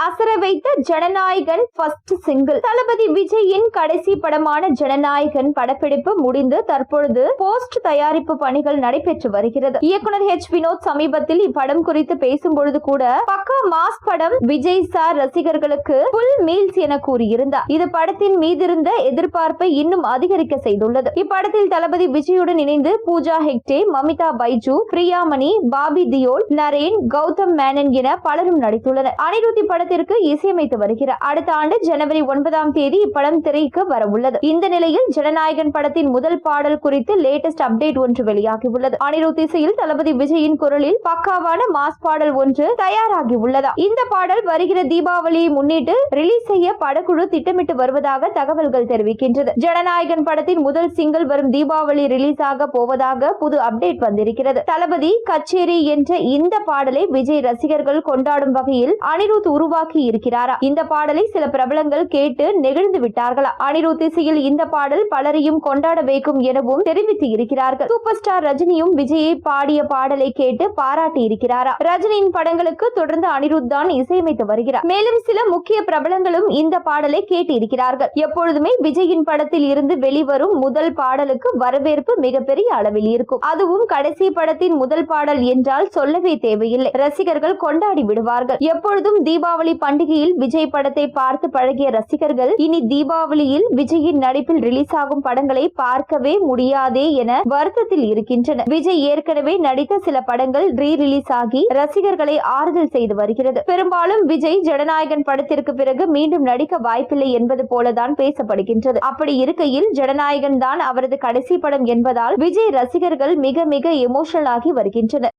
அசர வைத்த Jananayagan first single. தளபதி விஜயின் கடைசி படமான ஜனநாயகன் படப்பிடிப்பு முடிந்து தற்பொழுது போஸ்ட் தயாரிப்பு பணிகள் நடைபெற்று வருகிறது. இயக்குனர் ஹெச் வினோத் சமீபத்தில் இப்படம் குறித்து பேசும்பொழுது கூட பக்கா மாஸ் படம், விஜய் சார் ரசிகர்களுக்கு புல் மீல்ஸ் என கூறியிருந்தார். இது படத்தின் மீதிருந்த எதிர்பார்ப்பை இன்னும் அதிகரிக்க செய்துள்ளது. இப்படத்தில் தளபதி விஜயுடன் இணைந்து பூஜா ஹெக்டே, மமிதா பைஜு, பிரியாமணி, பாபி தியோல், நரேன், கௌதம் மேனன் என பலரும் நடித்துள்ளனர். அனிருத் படத்திற்கு இசையமைத்து வருகிறார். அடுத்த ஆண்டு ஜனவரி 9ஆம் தேதி இப்படம் திரைக்கு வர உள்ளது. இந்த நிலையில் ஜனநாயகன் படத்தின் முதல் பாடல் குறித்து லேட்டஸ்ட் அப்டேட் ஒன்று வெளியாகியுள்ளது. அனிருத் இசையில் தளபதி விஜயின் குரலில் பக்காவான மாஸ் பாடல் ஒன்று தயாராகி உள்ளதா. இந்த பாடல் வருகிற தீபாவளியை முன்னிட்டு ரிலீஸ் செய்ய படக்குழு திட்டமிட்டு வருவதாக தகவல்கள் தெரிவிக்கின்றது. ஜனநாயகன் படத்தின் முதல் சிங்கிள் வரும் தீபாவளி ரிலீஸ் ஆக போவதாக புது அப்டேட் வந்திருக்கிறது. தளபதி கச்சேரி என்ற இந்த பாடலை விஜய் ரசிகர்கள் கொண்டாடும் வகையில் அனிருத் உருவாக்கி இருக்கிறாரா? இந்த பாடலை சில பிரபலங்கள் கேட்டு நெகிழ்ந்து விட்டார்களா? அனிருத் இசையில் இந்த பாடல் பலரையும் கொண்டாட வைக்கும் எனவும் தெரிவித்து இருக்கிறார்கள். சூப்பர் ஸ்டார் ரஜினியும் விஜயை பாடிய பாடலை கேட்டு பாராட்டி இருக்கிறாரா? ரஜினியின் படங்களுக்கு தொடர்ந்து அனிருத் தான் இசையமைத்து வருகிறார். மேலும் சில முக்கிய பிரபலங்களும் இந்த பாடலை கேட்டு இருக்கிறார்கள். எப்பொழுதுமே விஜயின் படத்தில் இருந்து வெளிவரும் முதல் பாடலுக்கு வரவேற்பு மிகப்பெரிய அளவில் இருக்கும். அதுவும் கடைசி படத்தின் முதல் பாடல் என்றால் சொல்லவே தேவையில்லை. ரசிகர்கள் கொண்டாடி விடுவார்கள். எப்பொழுதும் தீபாவளி பண்டிகையில் விஜய் படத்தை பார்த்து பழகிய ரசிகர்கள் இனி தீபாவளியில் விஜயின் நடிப்பில் ரிலீஸ் ஆகும் படங்களை பார்க்கவே முடியாதே என வருத்தத்தில் இருக்கின்றனர். விஜய் ஏற்கனவே நடித்த சில படங்கள் ரீ ரிலீஸ் ஆகி ரசிகர்களை ஆறுதல் செய்து வருகிறது. பெரும்பாலும் விஜய் ஜனநாயகன் படத்திற்கு பிறகு மீண்டும் நடிக்க வாய்ப்பில்லை என்பது போலதான் பேசப்படுகின்றது. அப்படி இருக்கையில் ஜனநாயகன் தான் அவரது கடைசி படம் என்பதால் விஜய் ரசிகர்கள் மிக மிக எமோஷனல் ஆகி வருகின்றனர்.